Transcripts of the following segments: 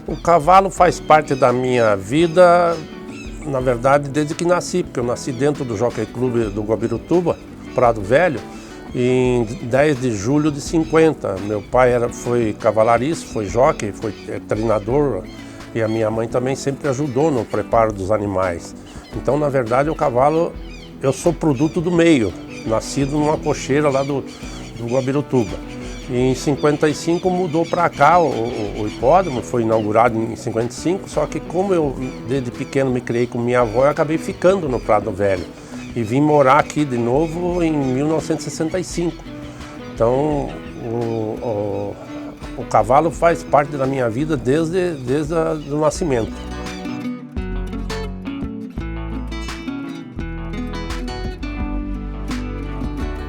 O cavalo faz parte da minha vida, na verdade, desde que nasci, porque eu nasci dentro do Jockey Club do Guabirutuba, Prado Velho, em 10 de julho de 50. Meu pai foi cavalariço, foi jockey, foi treinador, e a minha mãe também sempre ajudou no preparo dos animais. Então, na verdade, o cavalo, eu sou produto do meio, nascido numa cocheira lá do Guabirutuba. E em 55 mudou para cá o hipódromo, foi inaugurado em 55, só que como eu desde pequeno me criei com minha avó, eu acabei ficando no Prado Velho e vim morar aqui de novo em 1965. Então o cavalo faz parte da minha vida desde o nascimento.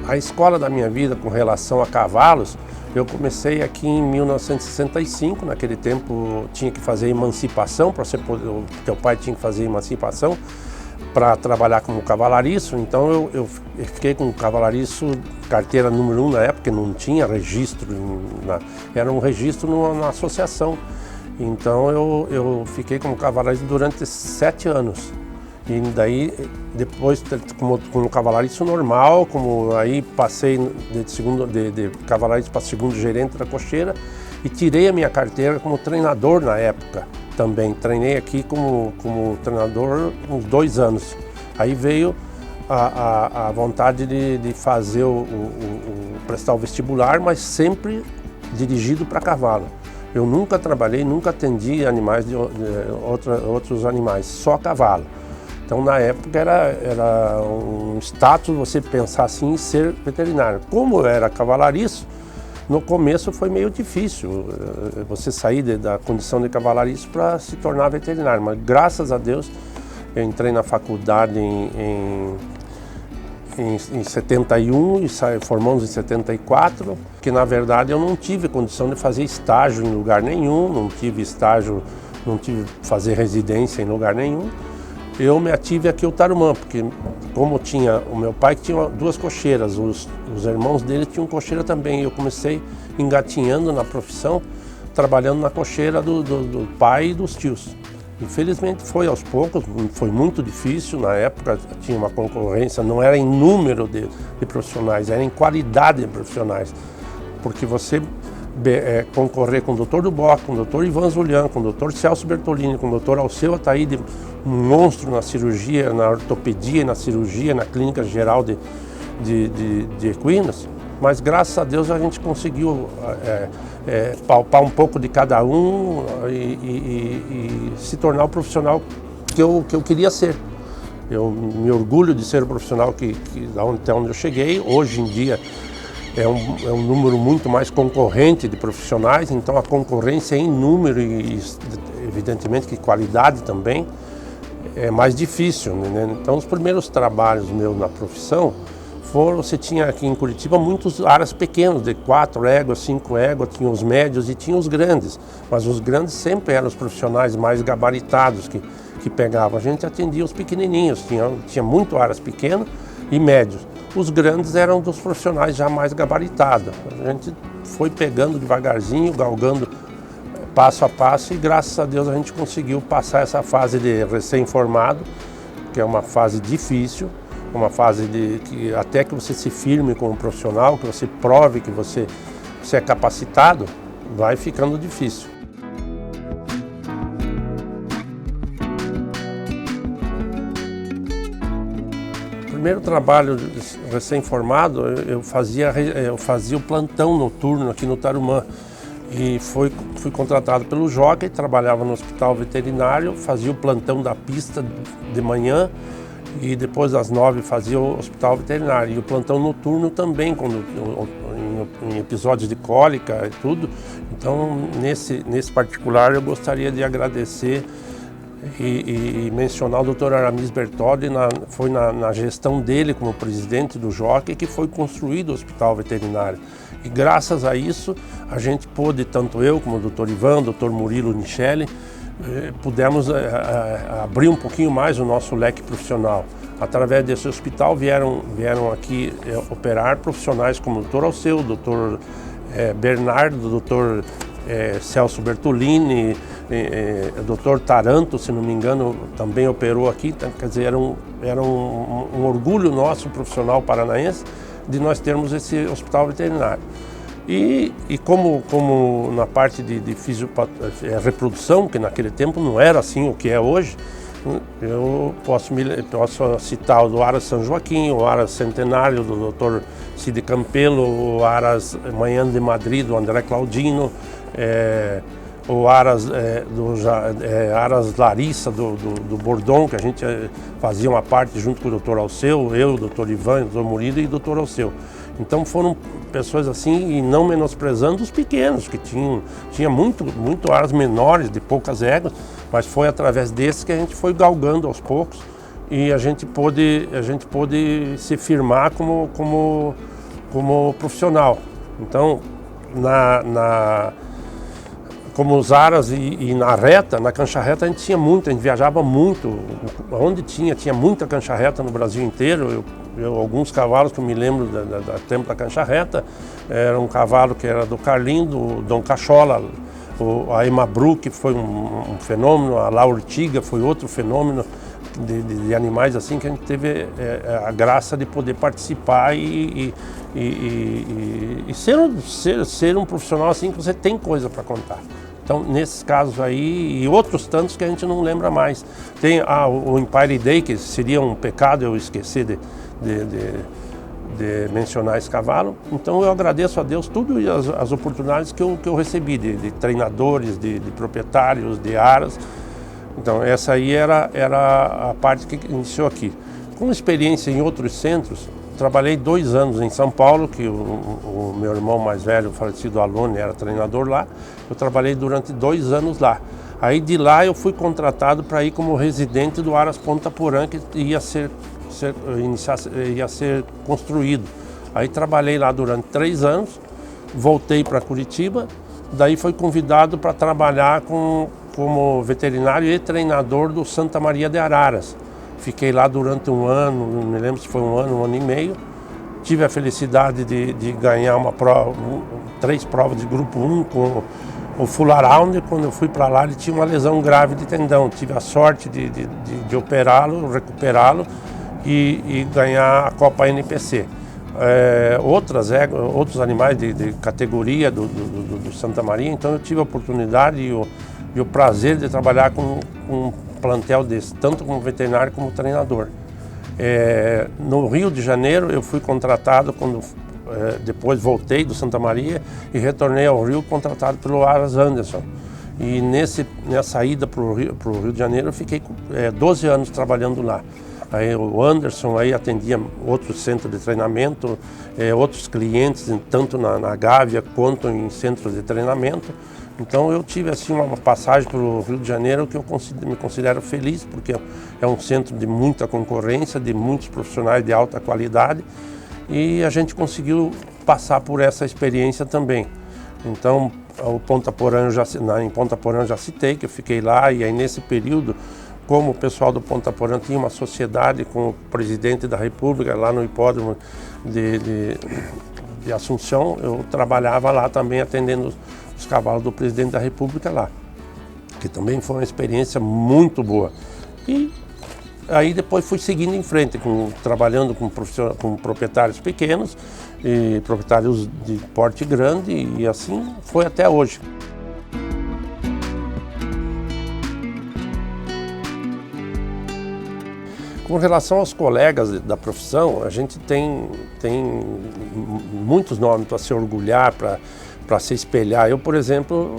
A escola da minha vida com relação a cavalos, eu comecei aqui em 1965, naquele tempo tinha que fazer emancipação, o teu pai tinha que fazer emancipação para trabalhar como cavalariço, então eu fiquei com cavalariço, carteira número 1 na época, não tinha registro, era um registro na associação, então eu fiquei como cavalariço durante 7 anos. E daí, depois, como cavalariço normal, como aí passei de cavalariço para segundo gerente da cocheira e tirei a minha carteira como treinador na época também. Treinei aqui como treinador uns 2 anos. Aí veio a vontade de fazer prestar o vestibular, mas sempre dirigido para cavalo. Eu nunca trabalhei, nunca atendi animais outros animais, só cavalo. Então, na época, era um status você pensar assim em ser veterinário. Como eu era cavalariço, no começo foi meio difícil você sair da condição de cavalariço para se tornar veterinário. Mas, graças a Deus, eu entrei na faculdade em 71 e formamos em 74, que, na verdade, eu não tive condição de fazer estágio em lugar nenhum, não tive fazer residência em lugar nenhum. Eu me ative aqui o Tarumã, porque como o meu pai que tinha 2 cocheiras, os irmãos dele tinham cocheira também. Eu comecei engatinhando na profissão, trabalhando na cocheira do pai e dos tios. Infelizmente foi aos poucos, foi muito difícil, na época tinha uma concorrência, não era em número de profissionais, era em qualidade de profissionais. Porque você concorrer com o Dr. Duboc, com o Dr. Ivan Zulian, com o Dr. Celso Bertolini, com o Dr. Alceu Ataíde, um monstro na cirurgia, na ortopedia, na cirurgia, na clínica geral de equinos, mas graças a Deus a gente conseguiu palpar um pouco de cada um e se tornar o profissional que eu queria ser. Eu me orgulho de ser o profissional até onde eu cheguei. Hoje em dia é um número muito mais concorrente de profissionais, então a concorrência em número e evidentemente que qualidade também é mais difícil, né? Então os primeiros trabalhos meus na profissão você tinha aqui em Curitiba muitos aras pequenos, de 4 éguas, 5 éguas, tinha os médios e tinha os grandes, mas os grandes sempre eram os profissionais mais gabaritados que pegavam. A gente atendia os pequenininhos, tinha muito aras pequenas e médios. Os grandes eram dos profissionais já mais gabaritados. A gente foi pegando devagarzinho, galgando passo a passo e graças a Deus a gente conseguiu passar essa fase de recém-formado, que é uma fase difícil, uma fase que até que você se firme como profissional, que você prove que você é capacitado, vai ficando difícil. Primeiro trabalho recém-formado, eu fazia o plantão noturno aqui no Tarumã e fui contratado pelo jockey, trabalhava no hospital veterinário, fazia o plantão da pista de manhã e depois das 9 fazia o hospital veterinário. E o plantão noturno também, em episódios de cólica e tudo. Então, nesse particular, eu gostaria de agradecer e mencionar o Dr. Aramis Bertoldi, foi na gestão dele como presidente do jockey que foi construído o hospital veterinário. E graças a isso, a gente pôde, tanto eu como o Dr. Ivan, o Dr. Murilo Nichelle, pudemos abrir um pouquinho mais o nosso leque profissional. Através desse hospital vieram aqui operar profissionais como o Dr. Alceu, o Dr. Bernardo, o Dr. Celso Bertolini, O doutor Taranto, se não me engano, também operou aqui. Quer dizer, era um orgulho nosso, profissional paranaense, de nós termos esse hospital veterinário. E como na parte de reprodução, que naquele tempo não era assim o que é hoje, eu posso citar o Aras São Joaquim, o Aras Centenário do Dr. Cid Campelo, o Aras Manhã de Madrid do André Claudino, o Aras, Aras Larissa do Bordon, que a gente fazia uma parte junto com o Dr. Alceu, eu, o Dr. Ivan, o Dr. Murilo e o Dr. Alceu. Então foram pessoas assim, e não menosprezando os pequenos, que tinha muito aras menores, de poucas éguas, mas foi através desses que a gente foi galgando aos poucos e a gente pôde se firmar como profissional. Então, como os aras e na cancha reta a gente tinha muito, a gente viajava muito, onde tinha muita cancha reta no Brasil inteiro. Alguns cavalos que eu me lembro do tempo da cancha reta, era um cavalo que era do Carlinho, do Dom Cachola, a Emabru, que foi um fenômeno, a La Ortiga foi outro fenômeno de animais assim que a gente teve a graça de poder participar e ser um profissional assim que você tem coisa para contar. Então, nesses casos aí, e outros tantos que a gente não lembra mais. Tem o Empire Day, que seria um pecado eu esquecer de mencionar esse cavalo. Então, eu agradeço a Deus tudo e as oportunidades que eu recebi, de treinadores, de proprietários, de aras. Então, essa aí era a parte que iniciou aqui. Com experiência em outros centros, trabalhei 2 anos em São Paulo, que o meu irmão mais velho, o falecido Alone, era treinador lá. Eu trabalhei durante 2 anos lá. Aí de lá eu fui contratado para ir como residente do Aras Ponta Porã, que ia ser construído. Aí trabalhei lá durante 3 anos, voltei para Curitiba, daí fui convidado para trabalhar como veterinário e treinador do Santa Maria de Araras. Fiquei lá durante 1 ano, não me lembro se foi 1 ano e meio. Tive a felicidade de ganhar 3 provas de grupo 1 com o Full Around. Quando eu fui para lá, ele tinha uma lesão grave de tendão. Tive a sorte de operá-lo, recuperá-lo e ganhar a Copa NPC. Outros animais de categoria do Santa Maria, então eu tive a oportunidade e o prazer de trabalhar com um plantel desse, tanto como veterinário como treinador. No Rio de Janeiro eu fui contratado depois voltei do Santa Maria e retornei ao Rio contratado pelo Aras Anderson. E nessa ida para o Rio de Janeiro eu fiquei 12 anos trabalhando lá. Aí o Anderson aí atendia outros centros de treinamento, outros clientes, tanto na Gávea quanto em centros de treinamento. Então eu tive assim uma passagem pelo Rio de Janeiro que eu me considero feliz, porque é um centro de muita concorrência, de muitos profissionais de alta qualidade, e a gente conseguiu passar por essa experiência também. Então o Ponta Porã em Ponta Porã eu já citei que eu fiquei lá, e aí nesse período, como o pessoal do Ponta Porã tinha uma sociedade com o presidente da República lá no hipódromo de Assunção, eu trabalhava lá também atendendo os cavalos do presidente da República lá, que também foi uma experiência muito boa. E aí depois fui seguindo em frente, trabalhando com proprietários pequenos e proprietários de porte grande, e assim foi até hoje. Com relação aos colegas da profissão, a gente tem muitos nomes para se orgulhar, para se espelhar. Eu, por exemplo,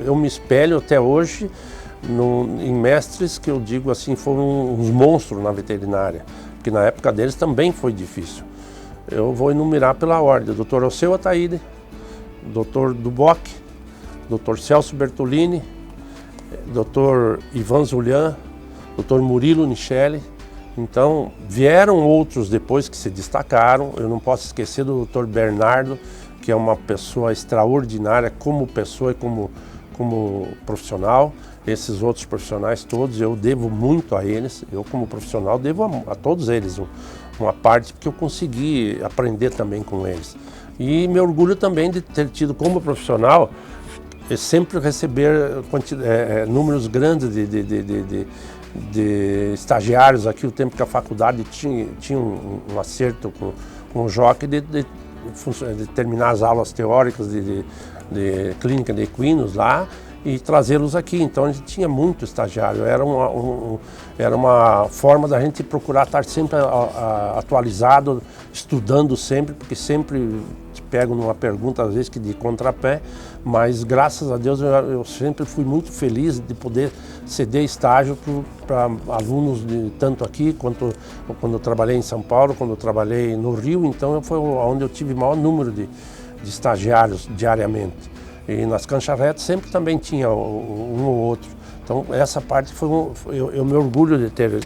eu me espelho até hoje em mestres que eu digo assim, foram uns monstros na veterinária, porque na época deles também foi difícil. Eu vou enumerar pela ordem: Dr. Alceu Ataíde, Dr. Duboc, Dr. Celso Bertolini, Dr. Ivan Zulian, Dr. Murilo Nichelle. Então, vieram outros depois que se destacaram. Eu não posso esquecer do Dr. Bernardo, que é uma pessoa extraordinária como pessoa e como profissional. Esses outros profissionais todos, eu devo muito a eles. Eu, como profissional, devo a todos eles uma parte que eu consegui aprender também com eles. E me orgulho também de ter tido como profissional sempre receber números grandes de estagiários aqui, o tempo que a faculdade tinha um acerto com o Jockey de terminar as aulas teóricas de clínica de equinos lá e trazê-los aqui. Então a gente tinha muito estagiário, era uma forma da gente procurar estar sempre atualizado, estudando sempre, porque sempre te pego numa pergunta às vezes que de contrapé, mas graças a Deus eu sempre fui muito feliz de poder ceder estágio para alunos tanto aqui quanto quando eu trabalhei em São Paulo, quando eu trabalhei no Rio. Então foi onde eu tive o maior número de estagiários diariamente. E nas cancharetes sempre também tinha um ou outro. Então essa parte eu me orgulho de ter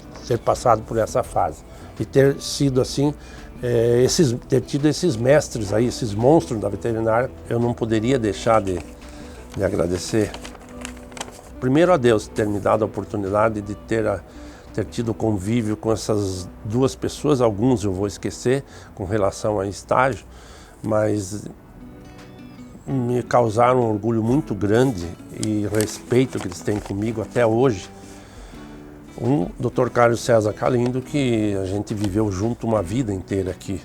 passado por essa fase. E ter sido assim, ter tido esses mestres aí, esses monstros da veterinária, eu não poderia deixar de agradecer. Primeiro a Deus ter me dado a oportunidade de ter tido convívio com essas duas pessoas, alguns eu vou esquecer com relação a estágio, mas me causaram um orgulho muito grande e respeito que eles têm comigo até hoje. Dr. Carlos César Calindo, que a gente viveu junto uma vida inteira aqui,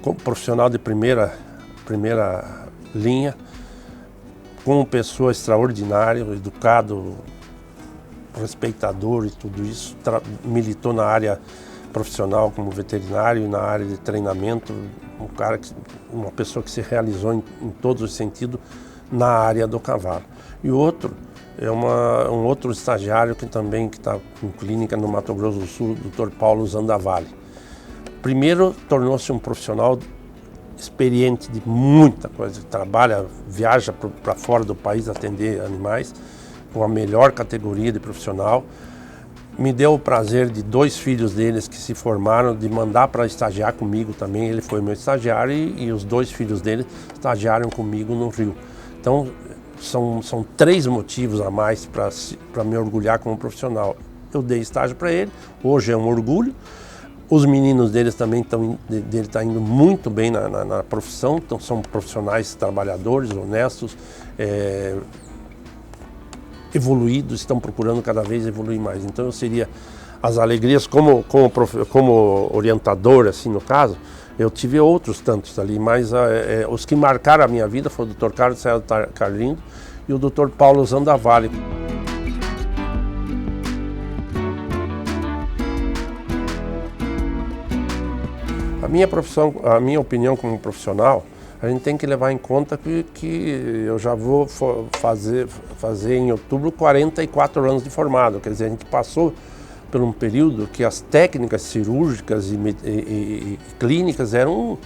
como profissional de primeira linha, como pessoa extraordinária, educado, respeitador e tudo isso, militou na área profissional como veterinário e na área de treinamento, uma pessoa que se realizou em todos os sentidos na área do cavalo. E outro é um outro estagiário que está com clínica no Mato Grosso do Sul, o Dr. Paulo Zandavalli. Primeiro, tornou-se um profissional experiente de muita coisa, trabalha, viaja para fora do país atender animais, com a melhor categoria de profissional. Me deu o prazer de 2 filhos deles que se formaram, de mandar para estagiar comigo também. Ele foi meu estagiário e os 2 filhos dele estagiaram comigo no Rio. Então, são 3 motivos a mais para me orgulhar como profissional. Eu dei estágio para ele, hoje é um orgulho. Os meninos deles também estão indo muito bem na profissão, então são profissionais trabalhadores, honestos, evoluídos, estão procurando cada vez evoluir mais. Então eu seria as alegrias como orientador, assim no caso, eu tive outros tantos ali, mas os que marcaram a minha vida foi o Dr. Carlos César Calindo e o Dr. Paulo Zandavalli. A minha opinião como profissional, a gente tem que levar em conta que eu já vou fazer em outubro 44 anos de formado. Quer dizer, a gente passou por um período que as técnicas cirúrgicas e clínicas não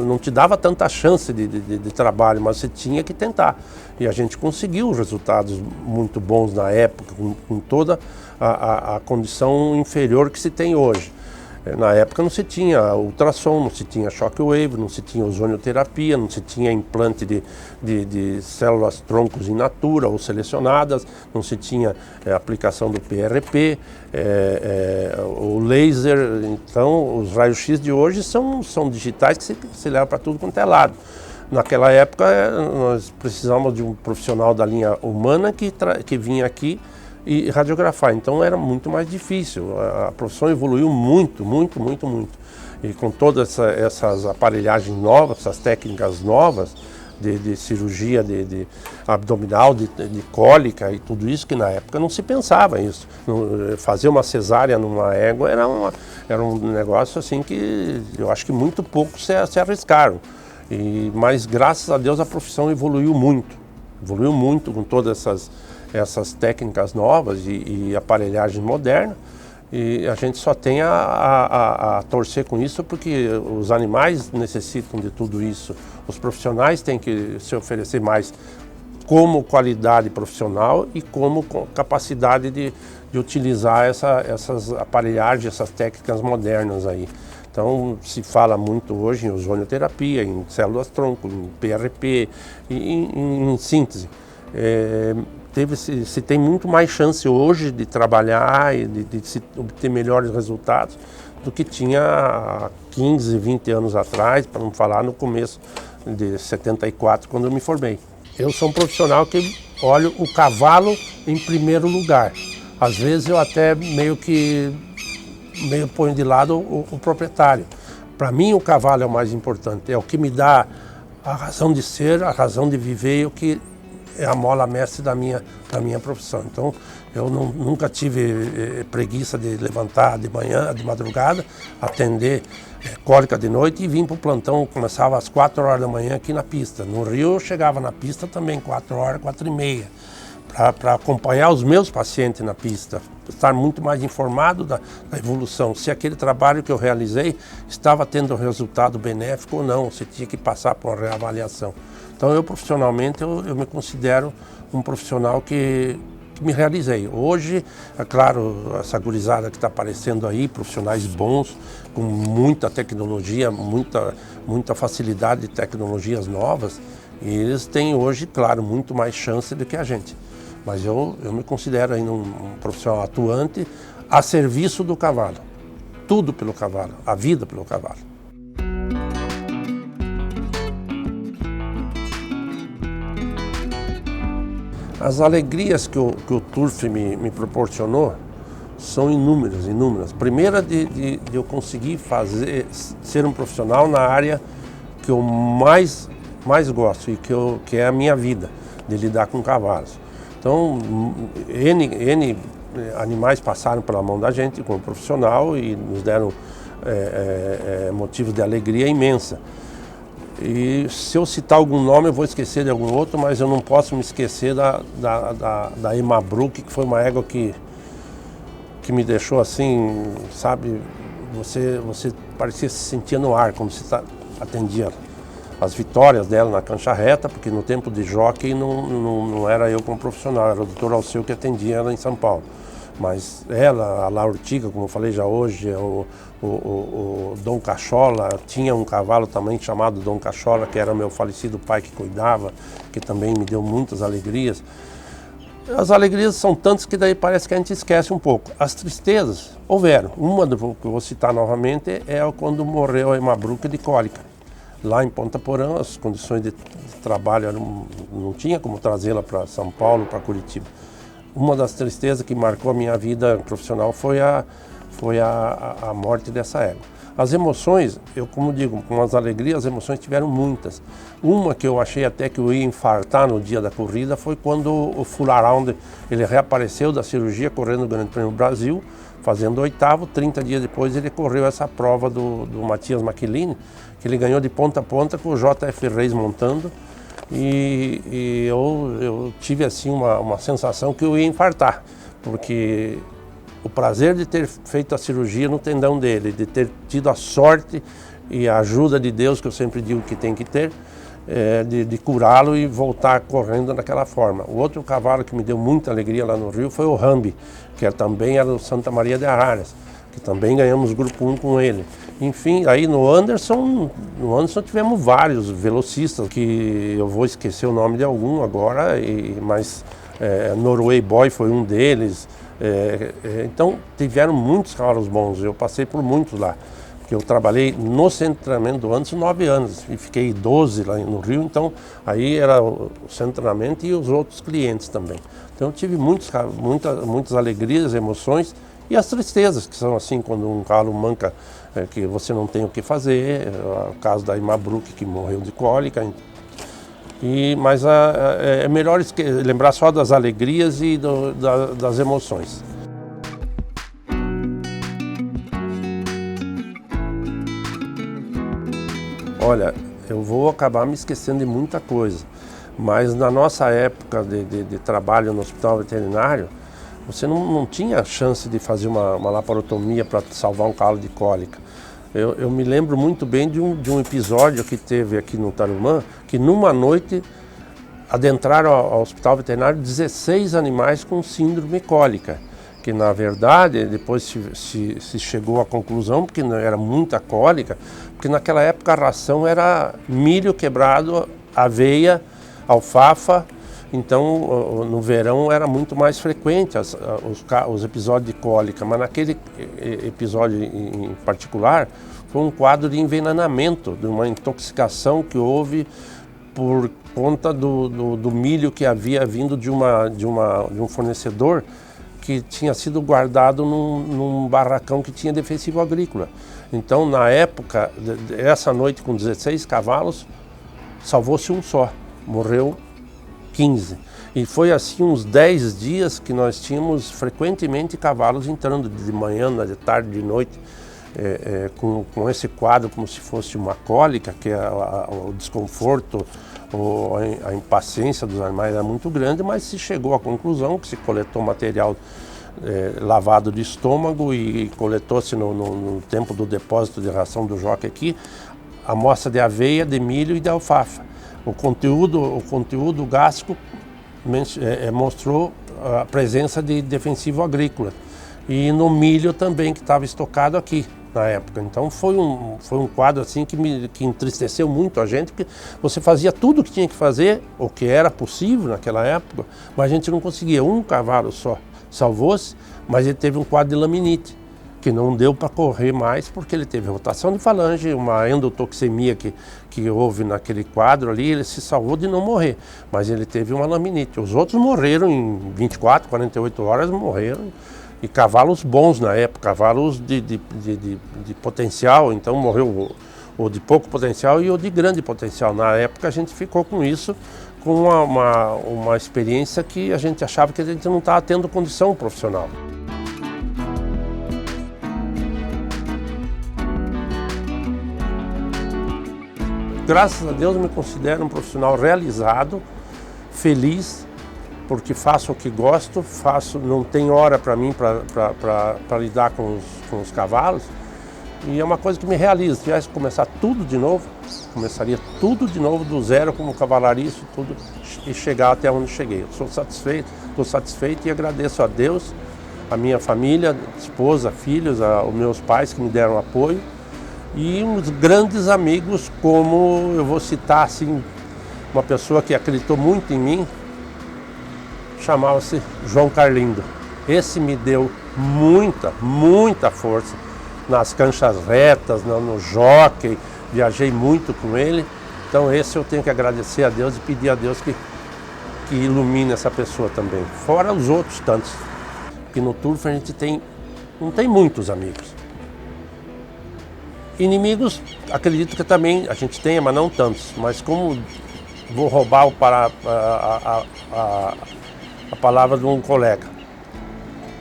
não te dava tanta chance de trabalho, mas você tinha que tentar. E a gente conseguiu resultados muito bons na época, com toda a condição inferior que se tem hoje. Na época não se tinha ultrassom, não se tinha shockwave, não se tinha ozonioterapia, não se tinha implante de células troncos in natura ou selecionadas, não se tinha aplicação do PRP, o laser. Então os raios-x de hoje são digitais que se leva para tudo quanto é lado. Naquela época nós precisávamos de um profissional da linha humana que vinha aqui e radiografar, então era muito mais difícil. A profissão evoluiu muito. E com todas essas aparelhagens novas, essas técnicas novas de cirurgia de abdominal, de cólica e tudo isso, que na época não se pensava isso. Fazer uma cesárea numa égua era um negócio assim que eu acho que muito poucos se arriscaram. Mas graças a Deus a profissão evoluiu muito com todas essas técnicas novas e aparelhagem moderna, e a gente só tem a torcer com isso, porque os animais necessitam de tudo isso, os profissionais têm que se oferecer mais como qualidade profissional e como capacidade de utilizar essas aparelhagens, essas técnicas modernas aí. Então se fala muito hoje em ozonioterapia, em células-tronco, em PRP, em síntese. Se tem muito mais chance hoje de trabalhar e de se obter melhores resultados do que tinha há 15, 20 anos atrás, para não falar no começo de 74, quando eu me formei. Eu sou um profissional que olho o cavalo em primeiro lugar. Às vezes eu até meio ponho de lado o proprietário. Para mim o cavalo é o mais importante, é o que me dá a razão de ser, a razão de viver e o que é a mola mestre da minha profissão. Então eu nunca tive preguiça de levantar de manhã, de madrugada, atender cólica de noite e vim para o plantão. Começava às 4 horas da manhã aqui na pista. No Rio eu chegava na pista também 4 horas, 4h30, para acompanhar os meus pacientes na pista, estar muito mais informado da evolução, se aquele trabalho que eu realizei estava tendo resultado benéfico ou não, se tinha que passar por uma reavaliação. Então eu profissionalmente eu me considero um profissional que me realizei. Hoje, é claro, essa gurizada que está aparecendo aí, profissionais bons, com muita tecnologia, muita facilidade de tecnologias novas, e eles têm hoje, claro, muito mais chance do que a gente. Mas eu me considero ainda um profissional atuante a serviço do cavalo. Tudo pelo cavalo, a vida pelo cavalo. As alegrias que o Turf me proporcionou são inúmeras. Primeira de eu conseguir ser um profissional na área que eu mais gosto e que é a minha vida, de lidar com cavalos. Então, N animais passaram pela mão da gente como profissional e nos deram motivos de alegria imensa. E se eu citar algum nome, eu vou esquecer de algum outro, mas eu não posso me esquecer da Emma Brook, que foi uma égua que me deixou assim, sabe, você parecia se sentir no ar, como se atendia as vitórias dela na cancha reta, porque no tempo de jockey não era eu como profissional, era o Dr. Alceu que atendia ela em São Paulo. Mas ela, a Laura Urtiga, como eu falei já hoje, o Dom Cachola, tinha um cavalo também chamado Dom Cachola, que era meu falecido pai que cuidava, que também me deu muitas alegrias. As alegrias são tantas que daí parece que a gente esquece um pouco. As tristezas houveram. Uma que eu vou citar novamente é quando morreu a Emma Brook de cólica. Lá em Ponta Porã, as condições de trabalho não tinha como trazê-la para São Paulo, para Curitiba. Uma das tristezas que marcou a minha vida profissional foi a morte dessa égua. As emoções, como digo, com as alegrias, as emoções tiveram muitas. Uma que eu achei até que eu ia infartar no dia da corrida foi quando o Full Around, ele reapareceu da cirurgia correndo o Grande Prêmio Brasil, fazendo o 8º. 30 dias depois ele correu essa prova do Matias Michelini, que ele ganhou de ponta a ponta com o JF Reis montando. E eu tive assim uma sensação que eu ia infartar, porque o prazer de ter feito a cirurgia no tendão dele, de ter tido a sorte e a ajuda de Deus, que eu sempre digo que tem que ter, de curá-lo e voltar correndo daquela forma. O outro cavalo que me deu muita alegria lá no Rio foi o Rambi, que também era do Santa Maria de Araras, que também ganhamos grupo 1 com ele. Enfim, aí no Anderson tivemos vários velocistas, que eu vou esquecer o nome de algum agora, mas Norway Boy foi um deles. Então tiveram muitos cavalos bons, eu passei por muitos lá. Que eu trabalhei no centro de treinamento do Anderson 9 anos e fiquei 12 lá no Rio, então aí era o centro de treinamento e os outros clientes também. Então eu tive muitas alegrias, emoções e as tristezas, que são assim, quando um cavalo manca, que você não tem o que fazer, o caso da Emma Brook, que morreu de cólica. Mas é melhor lembrar só das alegrias e das emoções. Olha, eu vou acabar me esquecendo de muita coisa, mas na nossa época de trabalho no hospital veterinário, você não tinha chance de fazer uma laparotomia para salvar um cavalo de cólica. Eu me lembro muito bem de um episódio que teve aqui no Tarumã, que numa noite adentraram ao hospital veterinário 16 animais com síndrome cólica, que na verdade depois se chegou à conclusão, porque não era muita cólica, porque naquela época a ração era milho quebrado, aveia, alfafa, Então, no verão era muito mais frequente os episódios de cólica, mas naquele episódio em particular foi um quadro de envenenamento, de uma intoxicação que houve por conta do milho que havia vindo de um fornecedor que tinha sido guardado num barracão que tinha defensivo agrícola. Então, na época, essa noite com 16 cavalos, salvou-se um só, morreu 15. E foi assim uns 10 dias que nós tínhamos frequentemente cavalos entrando de manhã, de tarde, de noite, com esse quadro como se fosse uma cólica, que é o desconforto, a impaciência dos animais era muito grande, mas se chegou à conclusão que se coletou material lavado de estômago e coletou-se no tempo do depósito de ração do jockey aqui, amostra de aveia, de milho e de alfafa. O conteúdo gástrico mostrou a presença de defensivo agrícola. E no milho também, que estava estocado aqui na época. Então foi um quadro assim que entristeceu muito a gente, porque você fazia tudo o que tinha que fazer, o que era possível naquela época, mas a gente não conseguia. Um cavalo só salvou-se, mas ele teve um quadro de laminite, que não deu para correr mais, porque ele teve rotação de falange, uma endotoxemia que houve naquele quadro ali, ele se salvou de não morrer, mas ele teve uma laminite. Os outros morreram em 24, 48 horas, morreram. E cavalos bons na época, cavalos de potencial, então morreu o de pouco potencial e o de grande potencial. Na época a gente ficou com isso, com uma experiência que a gente achava que a gente não estava tendo condição profissional. Graças a Deus eu me considero um profissional realizado, feliz, porque faço o que gosto, não tem hora para mim para lidar com os cavalos, e é uma coisa que me realiza. Se tivesse que começar tudo de novo, começaria tudo de novo do zero como cavalaria, isso tudo, e chegar até onde cheguei. Eu sou satisfeito, estou satisfeito e agradeço a Deus, a minha família, esposa, filhos, os meus pais que me deram apoio, e uns grandes amigos, como eu vou citar assim, uma pessoa que acreditou muito em mim, chamava-se João Carlindo. Esse me deu muita força nas canchas retas, no jockey, viajei muito com ele. Então esse eu tenho que agradecer a Deus e pedir a Deus que ilumine essa pessoa também. Fora os outros tantos, porque no turf a gente não tem muitos amigos. Inimigos, acredito que também a gente tenha, mas não tantos. Mas como vou roubar a palavra de um colega,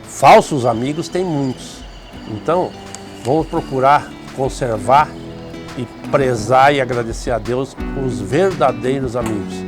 falsos amigos tem muitos. Então, vamos procurar conservar e prezar e agradecer a Deus os verdadeiros amigos.